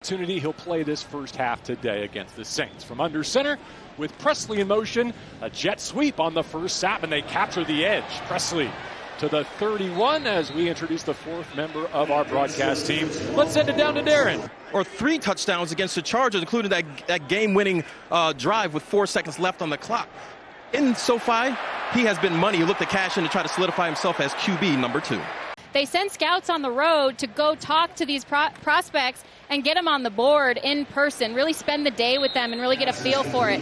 Opportunity. He'll play this first half today against the Saints. From under center with Presley in motion, a jet sweep on the first snap, and they capture the edge. Presley to the 31 as we introduce the fourth member of our broadcast team. Let's send it down to Darren. Or 3 touchdowns against the Chargers, including that game-winning drive with 4 seconds left on the clock. In SoFi, he has been money. He looked to cash in to try to solidify himself as QB number 2. They send scouts on the road to go talk to these prospects and get them on the board in person, really spend the day with them and really get a feel for it.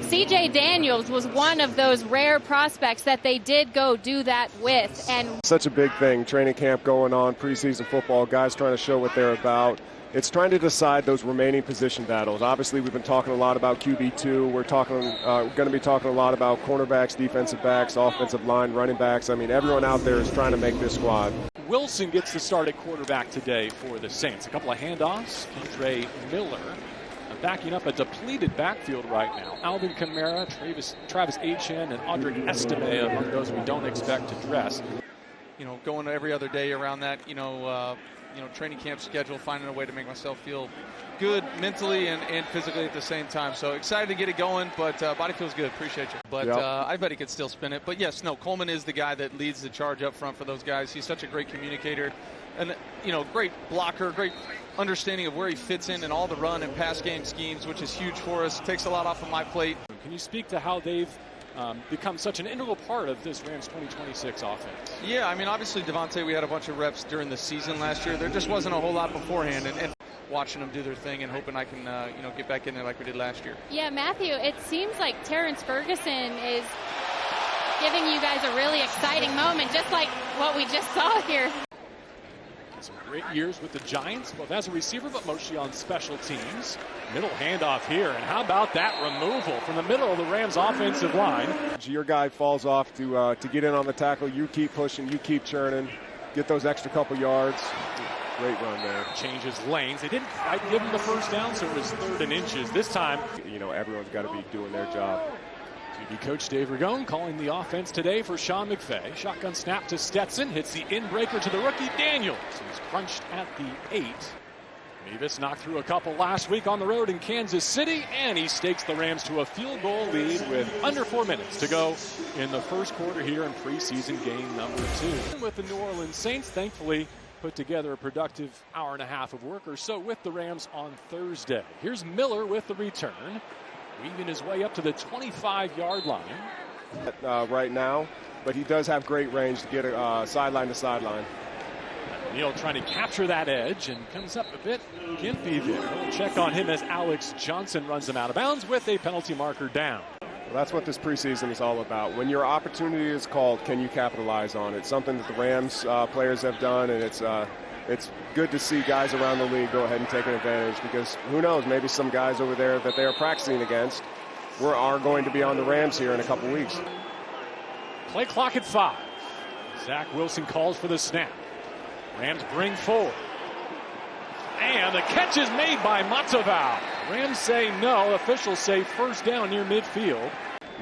C.J. Daniels was one of those rare prospects that they did go do that with. And such a big thing, training camp going on, preseason football, guys trying to show what they're about. It's trying to decide those remaining position battles. Obviously, we've been talking a lot about QB2. We're going to be talking a lot about cornerbacks, defensive backs, offensive line, running backs. I mean, everyone out there is trying to make this squad. Wilson gets the start at quarterback today for the Saints. A couple of handoffs. Andre Miller backing up a depleted backfield right now. Alvin Kamara, Travis Etienne, and Audric Estime among those we don't expect to dress. You know, going every other day around that, training camp schedule, finding a way to make myself feel good mentally and physically at the same time. So excited to get it going, but body feels good. Appreciate you. But yep. I bet he could still spin it. But yes, no, Coleman is the guy that leads the charge up front for those guys. He's such a great communicator and, great blocker, great understanding of where he fits in all the run and pass game schemes, which is huge for us. Takes a lot off of my plate. Can you speak to how they've become such an integral part of this Rams 2026 offense? Yeah, I mean, obviously, Devontae, we had a bunch of reps during the season last year. There just wasn't a whole lot beforehand, and watching them do their thing and hoping I can, get back in there like we did last year. yeah, Matthew, it seems like Terrence Ferguson is giving you guys a really exciting moment, just like what we just saw here. Some great years with the Giants, both as a receiver but mostly on special teams. Middle handoff here, and how about that removal from the middle of the Rams offensive line? Your guy falls off to get in on the tackle. You keep pushing, you keep churning, get those extra couple yards. Great run there. Changes lanes. They didn't quite give him the first down, so it was 3rd and inches. This time, everyone's got to be doing their job. QB coach Dave Ragone calling the offense today for Sean McVay. Shotgun snap to Stetson. Hits the in-breaker to the rookie Daniels. He's crunched at the 8. Mevis knocked through a couple last week on the road in Kansas City, and he stakes the Rams to a field goal lead with under 4 minutes to go in the first quarter here in preseason game number 2. With the New Orleans Saints, thankfully, put together a productive hour and a half of work or so with the Rams on Thursday. Here's Miller with the return, weaving his way up to the 25-yard line. Right now, but he does have great range to get sideline to sideline. Neal trying to capture that edge and comes up a bit gimpy there. We'll check on him as Alex Johnson runs him out of bounds with a penalty marker down. Well, that's what this preseason is all about. When your opportunity is called, can you capitalize on it? Something that the Rams players have done, and it's good to see guys around the league go ahead and take an advantage, because who knows, maybe some guys over there that they're practicing against are going to be on the Rams here in a couple weeks. Play clock at 5. Zach Wilson calls for the snap. Rams bring forward. And the catch is made by Matavao. Rams say no. Officials say first down near midfield.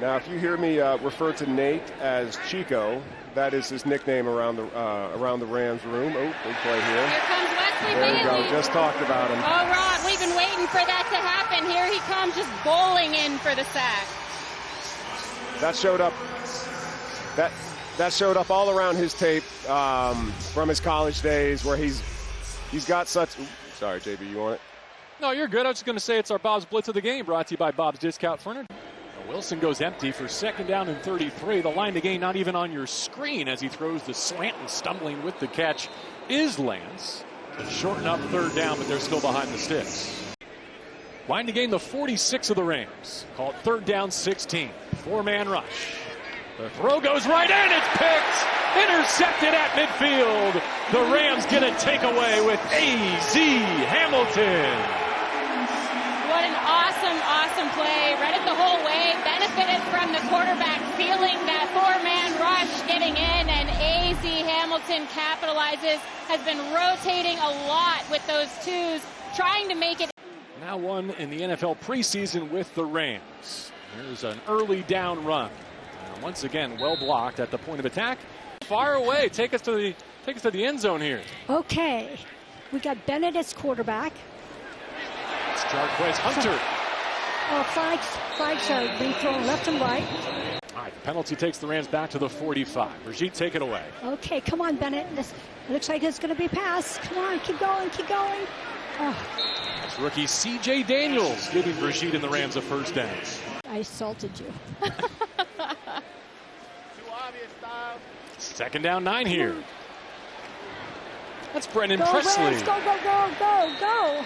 Now, if you hear me refer to Nate as Chico, that is his nickname around the Rams room. Oh, big play here. Here comes Wesley There you Bailey. go. Just talked about him. Oh, Rod, we've been waiting for that to happen. Here he comes, just bowling in for the sack. That showed up. That showed up all around his tape from his college days, where he's got such. Oops, sorry, JB, you want it? No, you're good. I was just going to say it's our Bob's Blitz of the game, brought to you by Bob's Discount Furniture. Wilson goes empty for 2nd down and 33. The line to gain not even on your screen as he throws the slant, and stumbling with the catch is Lance. To shorten up 3rd down, but they're still behind the sticks. Line to gain the 46 of the Rams. Called 3rd down 16. 4-man rush. The throw goes right in. It's picked. Intercepted at midfield. The Rams get a takeaway with A.Z. Hamilton. What an awesome play. Read it the whole way. Benefited from the quarterback feeling that 4-man rush, getting in, and A.Z. Hamilton capitalizes. Has been rotating a lot with those twos, trying to make it. Now one in the NFL preseason with the Rams. Here's an early down run. Once again, well blocked at the point of attack. Far away. Take us to the end zone here. Okay, we got Bennett as quarterback. Shark plays Hunter. Flags are being thrown left and right. All right, the penalty takes the Rams back to the 45. Brigitte, take it away. Okay, come on, Bennett. It looks like it's going to be pass. Come on, keep going, keep going. Oh. That's rookie C.J. Daniels giving Brigitte and the Rams a first down. I assaulted you. Second down, 9 here. That's Brennan Go, Presley. Rams, go, go, go, go, go.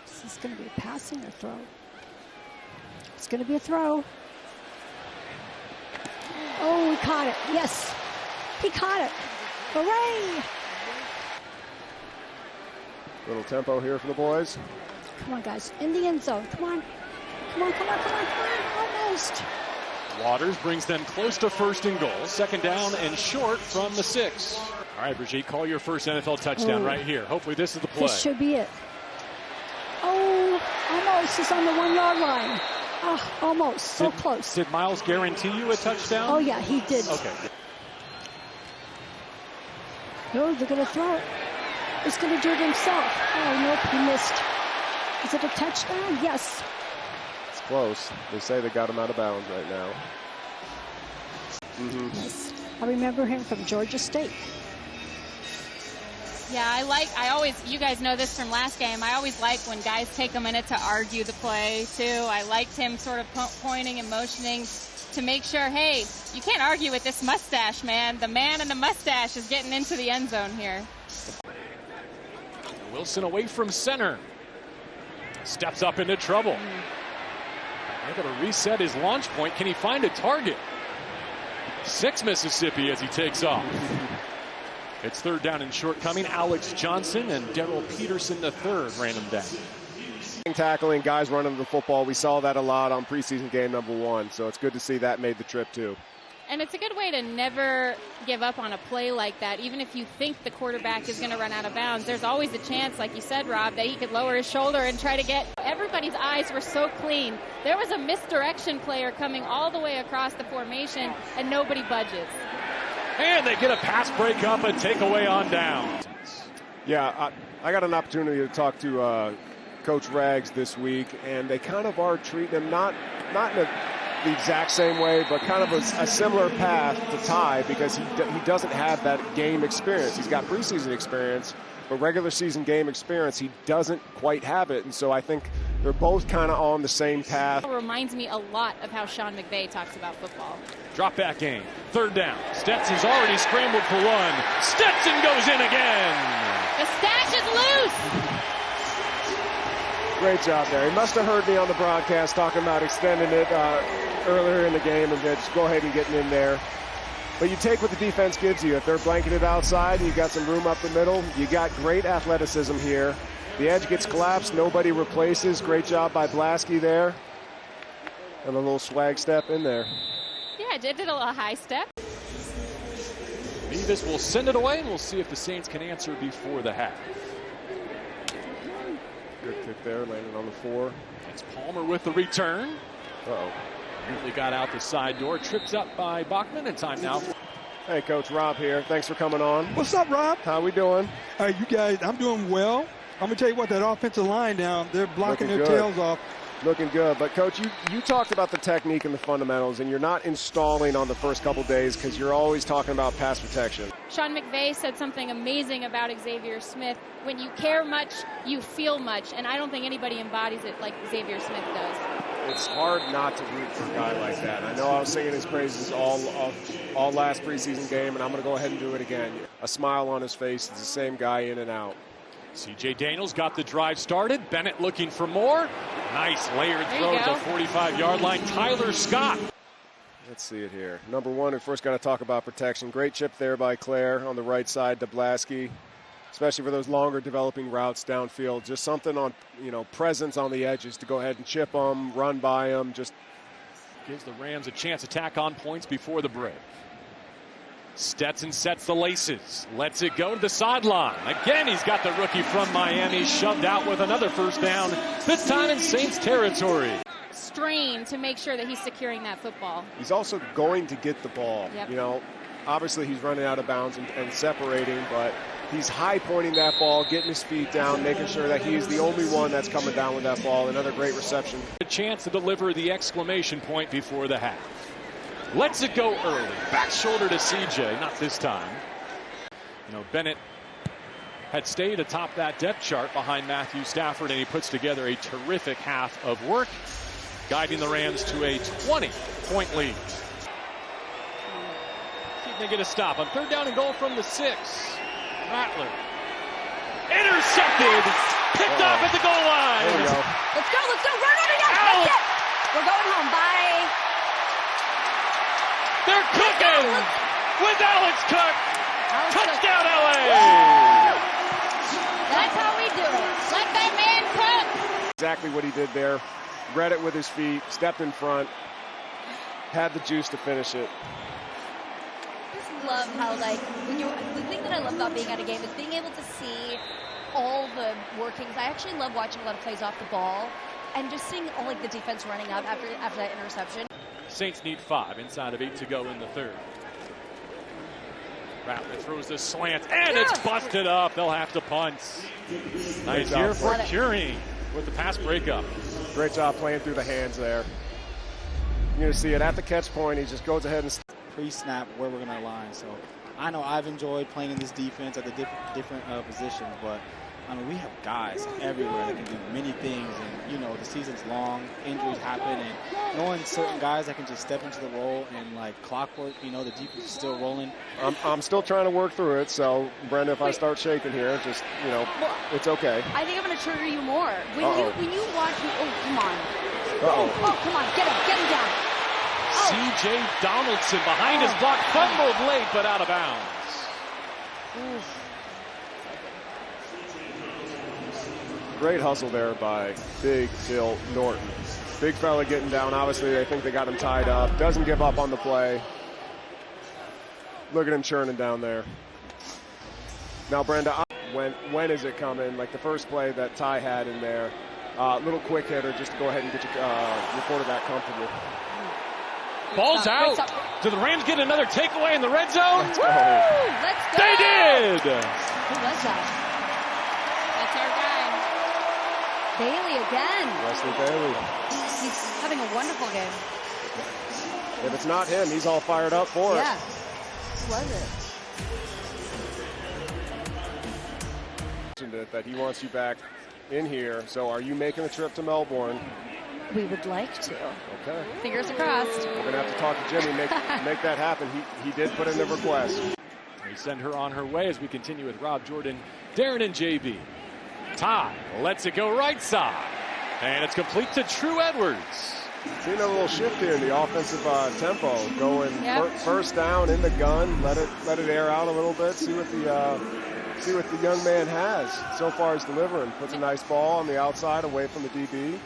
Is this going to be a passing or throw? It's going to be a throw. Oh, he caught it. Yes, he caught it. Hooray! Little tempo here for the boys. Come on, guys. In the end zone. Come on. Come on, come on, come on, come on. Almost. Waters brings them close to first and goal. Second down and short from the 6. All right, Brigitte, call your first NFL touchdown right here. Hopefully this is the play. This should be it. Oh, almost. It's on the 1 yard line. Oh, almost. So close. Did Miles guarantee you a touchdown? Oh, yeah, he did. Okay. No, they're going to throw it. He's going to do it himself. Oh, nope, he missed. Is it a touchdown? Yes. It's close. They say they got him out of bounds right now. Yes. I remember him from Georgia State. Yeah, you guys know this from last game, I always like when guys take a minute to argue the play, too. I liked him sort of pointing and motioning to make sure, hey, you can't argue with this mustache, man. The man in the mustache is getting into the end zone here. Wilson away from center. Steps up into trouble. Able to reset his launch point. Can he find a target? 6 Mississippi as he takes off. It's third down and short coming. Alex Johnson and Darrell Peterson III ran him down. Tackling, guys running the football. We saw that a lot on preseason game number 1, so it's good to see that made the trip too. And it's a good way to never give up on a play like that. Even if you think the quarterback is going to run out of bounds, there's always a chance, like you said, Rob, that he could lower his shoulder and try to get. Everybody's eyes were so clean. There was a misdirection player coming all the way across the formation, and nobody budges. And they get a pass break up and take away on down. Yeah, I got an opportunity to talk to Coach Rags this week, and they kind of are treating him not in the exact same way, but kind of a similar path to Ty, because he doesn't have that game experience. He's got preseason experience, but regular season game experience, he doesn't quite have it. And so I think they're both kind of on the same path. It reminds me a lot of how Sean McVay talks about football. Drop back game. Third down. Stetson's already scrambled for one. Stetson goes in again. The stash is loose. Great job there. He must have heard me on the broadcast talking about extending it earlier in the game and just go ahead and getting in there. But you take what the defense gives you. If they're blanketed outside and you got some room up the middle, you got great athleticism here. The edge gets collapsed, nobody replaces. Great job by Blasky there. And a little swag step in there. Yeah, it did a little high step. Mevis will send it away, and we'll see if the Saints can answer before the half. Good kick there, landed on the 4. It's Palmer with the return. Uh-oh. Nearly got out the side door. Tripped up by Bachman, and time now. Hey, Coach, Rob here. Thanks for coming on. What's up, Rob? How we doing? You guys, I'm doing well. I'm going to tell you what, that offensive line down, they're blocking their tails off. Looking good. But, Coach, you talked about the technique and the fundamentals, and you're not installing on the first couple days because you're always talking about pass protection. Sean McVay said something amazing about Xavier Smith. When you care much, you feel much, and I don't think anybody embodies it like Xavier Smith does. It's hard not to root for a guy like that. I know I was singing his praises all last preseason game, and I'm going to go ahead and do it again. A smile on his face. It's the same guy in and out. C.J. Daniels got the drive started. Bennett looking for more. Nice layered throw to the 45-yard line. Tyler Scott. Let's see it here. Number 1, we first got to talk about protection. Great chip there by Claire on the right side to Blasky, especially for those longer developing routes downfield. Just something on, presence on the edges to go ahead and chip them, run by them. Just gives the Rams a chance to tack on points before the break. Stetson sets the laces, lets it go to the sideline. Again, he's got the rookie from Miami shoved out with another first down, this time in Saints territory. Strain to make sure that he's securing that football. He's also going to get the ball. Yep. Obviously he's running out of bounds and separating, but he's high pointing that ball, getting his feet down, making sure that he's the only one that's coming down with that ball. Another great reception. A chance to deliver the exclamation point before the half. Lets it go early. Back shoulder to CJ, not this time. You know, Bennett had stayed atop that depth chart behind Matthew Stafford, and he puts together a terrific half of work, guiding the Rams to a 20-point lead. See if they get a stop on 3rd down and goal from the 6. Rattler. Intercepted! Picked off at the goal line! There we go. Let's go, let's go! Run, that's it! We're going home, bye! They're cooking! With Alex Cook! Touchdown, LA! That's how we do it. Let that man cook. Exactly what he did there. Read it with his feet, stepped in front, had the juice to finish it. I just love how, like, the thing that I love about being at a game is being able to see all the workings. I actually love watching a lot of plays off the ball and just seeing all, like, the defense running up after that interception. Saints need 5 inside of 8 to go in the 3rd. Rattler throws the slant, and it's busted up. They'll have to punt. Nice here for Curie with the pass breakup. Great job playing through the hands there. You're going to see it at the catch point. He just goes ahead and pre-snap where we're going to align. So I know I've enjoyed playing in this defense at the different positions, but I mean, we have guys everywhere that can do many things, and, you know, the season's long, injuries happen, and knowing certain guys that can just step into the role and, like, clockwork, you know, the defense is still rolling. I'm still trying to work through it, so, Brenda, if I start shaking here, just, you know, it's okay. I think I'm going to trigger you more. When you watch me, oh, come on. Uh-oh. Oh, come on, get him down. Oh. C.J. Donaldson behind his block, fumbled late, but out of bounds. Oof. Great hustle there by Big Bill Norton. Big fella getting down. Obviously, I think they got him tied up. Doesn't give up on the play. Look at him churning down there. Now, Brenda, when is it coming? Like the first play that Ty had in there. Little quick hitter just to go ahead and get your quarterback comfortable. Ball's out. Do the Rams get another takeaway in the red zone? Let's go. Let's go. They did. Who was that? That's our guy. Bailey again. Wesley Bailey. He's having a wonderful game. If it's not him, he's all fired up for it. Yeah. Who was it? That he wants you back in here. So are you making the trip to Melbourne? We would like to. Okay. Fingers crossed. We're going to have to talk to Jimmy, make that happen. He did put in the request. We send her on her way as we continue with Rob, Jordan, Darren, and JB. Ty lets it go right side. And it's complete to True Edwards. Seeing a little shift here in the offensive tempo. Going first down in the gun. Let it air out a little bit. See what the young man has. So far he's delivering. Puts a nice ball on the outside away from the DB.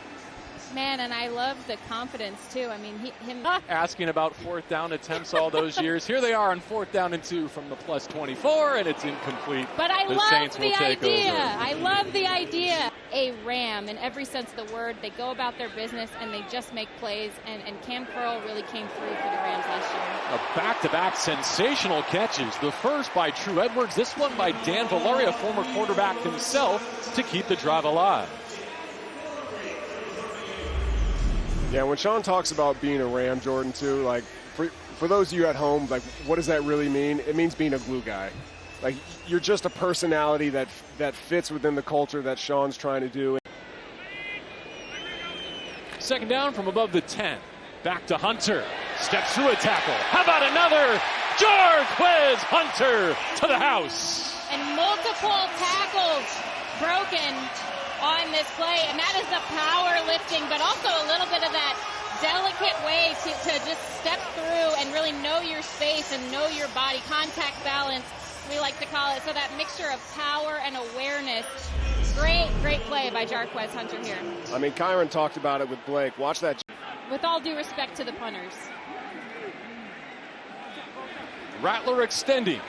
Man, and I love the confidence, too. I mean, him asking about 4th down attempts all those years. Here they are on 4th down and 2 from the plus 24, and it's incomplete. But I the love Saints will the take idea. over. I love the idea. A Ram, in every sense of the word. They go about their business, and they just make plays, and Cam Curl really came through for the Rams last year. A back-to-back sensational catches. The first by True Edwards, this one by Dan Valeria, former quarterback himself, to keep the drive alive. Yeah, when Sean talks about being a Ram, Jordan, too, like, for those of you at home, like, what does that really mean? It means being a glue guy. Like, you're just a personality that fits within the culture that Sean's trying to do. 2nd down from above the 10. Back to Hunter. Steps through a tackle. How about another? Jarquez Hunter to the house. And multiple tackles broken on this play, and that is the power lifting, but also a little bit of that delicate way to just step through and really know your space and know your body, contact balance, we like to call it. So that mixture of power and awareness. Great play by Jarquez Hunter here. I mean, Kyron talked about it with Blake. Watch that. With all due respect to the punters. Rattler extending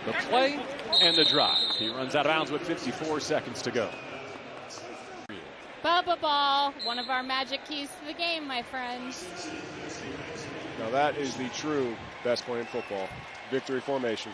the play and the drive. He runs out of bounds with 54 seconds to go. Bubba ball, one of our magic keys to the game, my friends. Now that is the true best play in football. Victory formation.